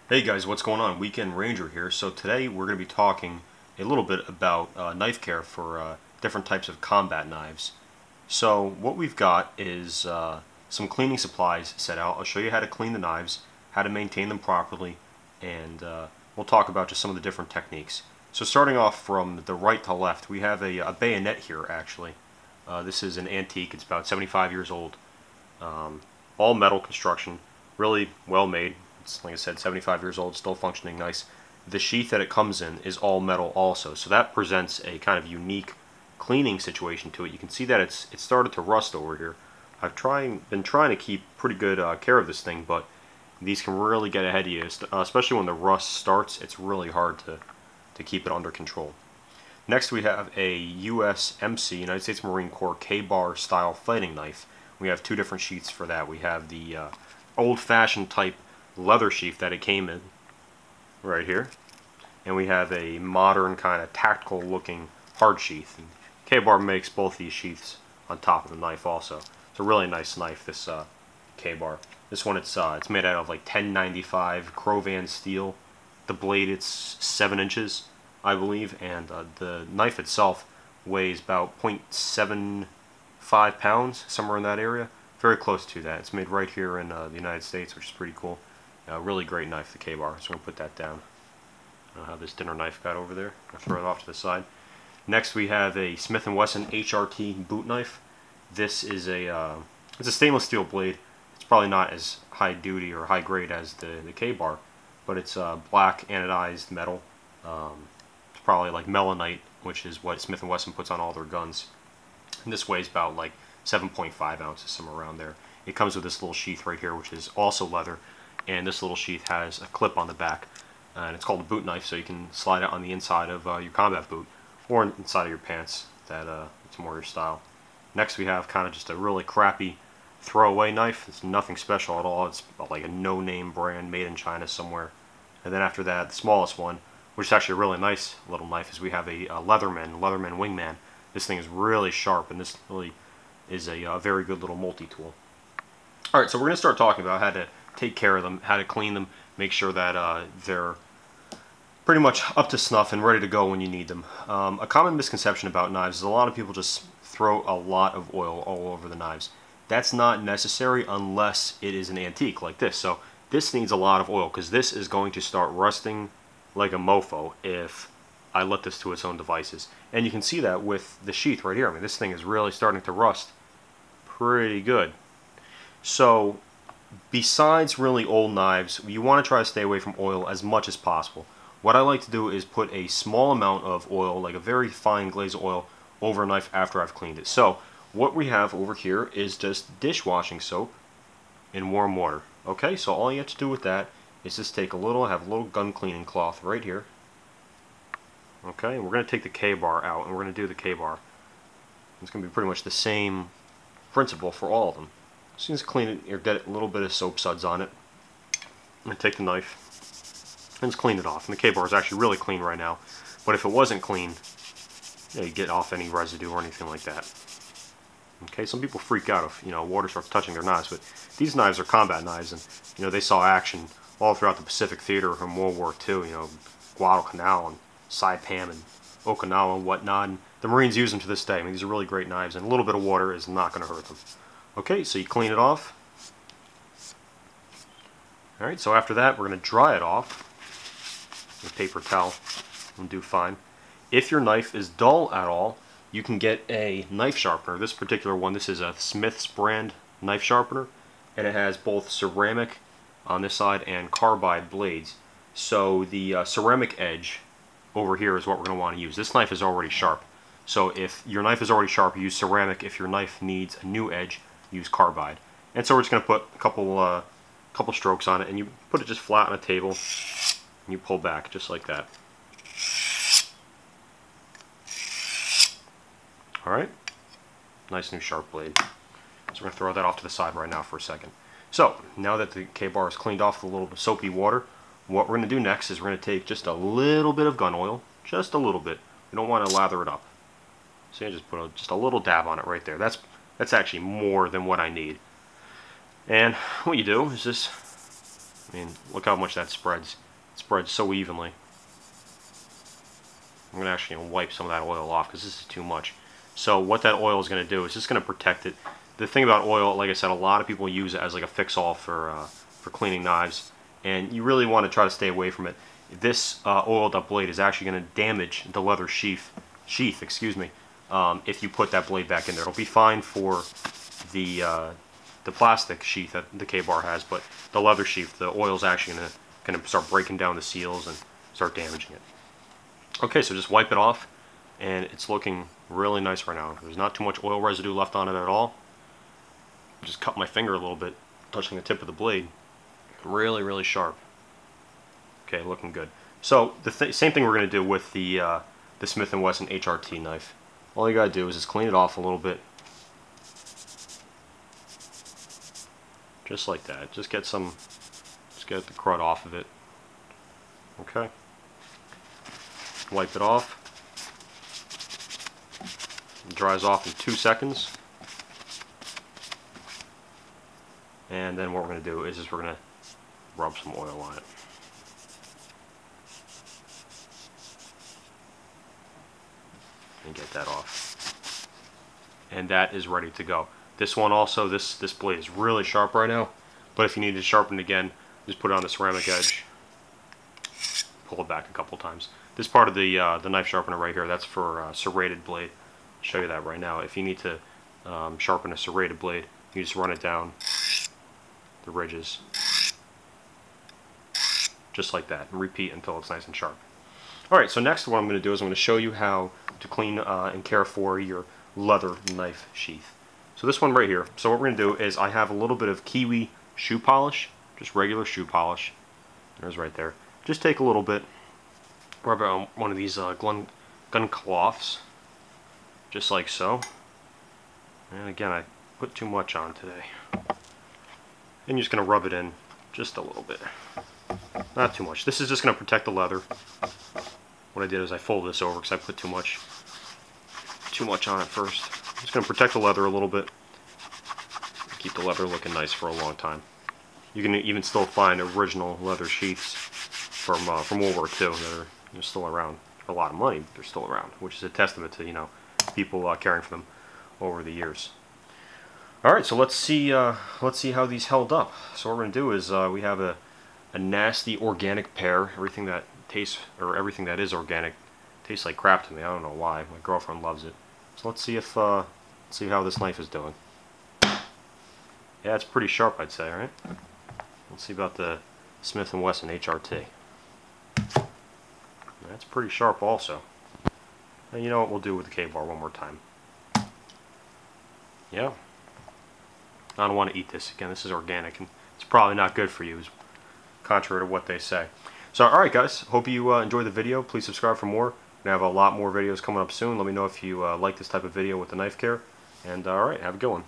Hey guys, what's going on? Weekend Ranger here. So today we're going to be talking a little bit about knife care for different types of combat knives. So what we've got is some cleaning supplies set out. I'll show you how to clean the knives, how to maintain them properly, and we'll talk about just some of the different techniques. So starting off from the right to left, we have a bayonet here actually. This is an antique. It's about 75 years old. All metal construction, really well made. It's, like I said, 75 years old, still functioning nice. The sheath that it comes in is all metal also, so that presents a kind of unique cleaning situation to it. You can see that it's started to rust over here. I've been trying to keep pretty good care of this thing, but these can really get ahead of you, especially when the rust starts. It's really hard to keep it under control. Next we have a USMC, United States Marine Corps K-bar style fighting knife. We have two different sheaths for that. We have the old-fashioned type leather sheath that it came in right here, and we have a modern kind of tactical looking hard sheath. And K-bar makes both these sheaths on top of the knife also. It's a really nice knife, this K-bar. This one, it's made out of like 1095 Crovan steel. The blade, it's 7 inches, I believe, and the knife itself weighs about 0.75 pounds, somewhere in that area. Very close to that. It's made right here in the United States, which is pretty cool. Really great knife, the K-bar. So I'm going to put that down. I don't know how this dinner knife got over there. I'll throw it off to the side. Next we have a Smith & Wesson HRT boot knife. This is it's a stainless steel blade. It's probably not as high duty or high grade as the K-bar, but it's black anodized metal. It's probably like melanite, which is what Smith & Wesson puts on all their guns. And this weighs about like 7.5 ounces, somewhere around there. It comes with this little sheath right here, which is also leather, and this little sheath has a clip on the back, and it's called a boot knife, so you can slide it on the inside of your combat boot or inside of your pants. It's more your style. Next we have kind of just a really crappy throwaway knife. It's nothing special at all. It's like a no-name brand made in China somewhere. And then after that, the smallest one, which is actually a really nice little knife, is we have a Leatherman Wingman. This thing is really sharp, and this really is a very good little multi-tool. Alright, so we're going to start talking about how to take care of them, how to clean them, make sure that they're pretty much up to snuff and ready to go when you need them. A common misconception about knives is a lot of people just throw a lot of oil all over the knives. That's not necessary unless it is an antique like this. So this needs a lot of oil because this is going to start rusting like a mofo if I let this to its own devices. And you can see that with the sheath right here. I mean, this thing is really starting to rust pretty good. So besides really old knives, you want to try to stay away from oil as much as possible. What I like to do is put a small amount of oil, like a very fine glaze of oil, over a knife after I've cleaned it. So what we have over here is just dishwashing soap in warm water. Okay, so all you have to do with that is just take I have a little gun cleaning cloth right here. Okay, and we're going to take the K-bar out, and we're going to do the K-bar. It's going to be pretty much the same principle for all of them. So you just clean it, or get a little bit of soap suds on it. And take the knife and just clean it off. And the K-bar is actually really clean right now. But if it wasn't clean, you get off any residue or anything like that. Okay, some people freak out if water starts touching their knives, but these knives are combat knives, and they saw action all throughout the Pacific Theater from World War II. Guadalcanal and Saipan and Okinawa and whatnot. And the Marines use them to this day. I mean, these are really great knives, and a little bit of water is not going to hurt them. Okay, so you clean it off. Alright, so after that, we're going to dry it off with a paper towel. It'll do fine. If your knife is dull at all, you can get a knife sharpener. This particular one, this is a Smith's brand knife sharpener, and it has both ceramic on this side and carbide blades. So the ceramic edge over here is what we're going to want to use. This knife is already sharp. So if your knife is already sharp, use ceramic. If your knife needs a new edge, use carbide. And so we're just going to put a couple strokes on it, and you put it just flat on a table, and you pull back just like that. Alright, nice new sharp blade. So we're going to throw that off to the side right now for a second. So now that the K-bar is cleaned off with a little soapy water, what we're going to do next is we're going to take just a little bit of gun oil, just a little bit. We don't want to lather it up. So you just put just a little dab on it right there. That's actually more than what I need. And what you do is just I mean, look how much that spreads. It spreads so evenly. I'm going to actually wipe some of that oil off because this is too much. So what that oil is going to do is just going to protect it. The thing about oil, like I said, a lot of people use it as like a fix-all for cleaning knives, and you really want to try to stay away from it. This oiled up blade is actually going to damage the leather sheath, excuse me, if you put that blade back in there. It'll be fine for the plastic sheath that the K-bar has, but the leather sheath, the oil's actually going to start breaking down the seals and start damaging it. Okay, so just wipe it off, and it's looking really nice right now. There's not too much oil residue left on it at all. Just cut my finger a little bit, touching the tip of the blade. Really, really sharp. Okay, looking good. So the same thing we're going to do with the Smith & Wesson HRT knife. All you got to do is just clean it off a little bit. Just like that. Just get the crud off of it. Okay. Wipe it off. It dries off in 2 seconds. And then what we're going to do is we're going to rub some oil on it. And get that off. And that is ready to go. This one also, this blade is really sharp right now, but if you need to sharpen it again, just put it on the ceramic edge, pull it back a couple times. This part of the knife sharpener right here, that's for a serrated blade. I'll show you that right now. If you need to sharpen a serrated blade, you just run it down the ridges, just like that, and repeat until it's nice and sharp. Alright, so next what I'm going to do is I'm going to show you how to clean and care for your leather knife sheath. So this one right here, so what we're going to do is I have a little bit of Kiwi shoe polish, just regular shoe polish. There's right there. Just take a little bit, rub it on one of these gun cloths, just like so. And again, I put too much on today. And you're just going to rub it in just a little bit. Not too much. This is just going to protect the leather. What I did is I folded this over because I put too much on it first. Just going to protect the leather a little bit. Keep the leather looking nice for a long time. You can even still find original leather sheaths from World War II that are still around for a lot of money, but they're still around, which is a testament to people caring for them over the years. All right, so let's see how these held up. So what we're going to do is we have a nasty organic pear. Everything that tastes, or everything that is organic, tastes like crap to me. I don't know why. My girlfriend loves it. So let's see see how this knife is doing. Yeah, it's pretty sharp, I'd say, right? Let's see about the Smith & Wesson HRT. That's pretty sharp also. And you know what we'll do with the K-bar one more time. Yeah. I don't want to eat this. Again, this is organic, and it's probably not good for you, contrary to what they say. So, alright guys, hope you enjoyed the video. Please subscribe for more. We're going to have a lot more videos coming up soon. Let me know if you like this type of video with the knife care. And alright, have a good one.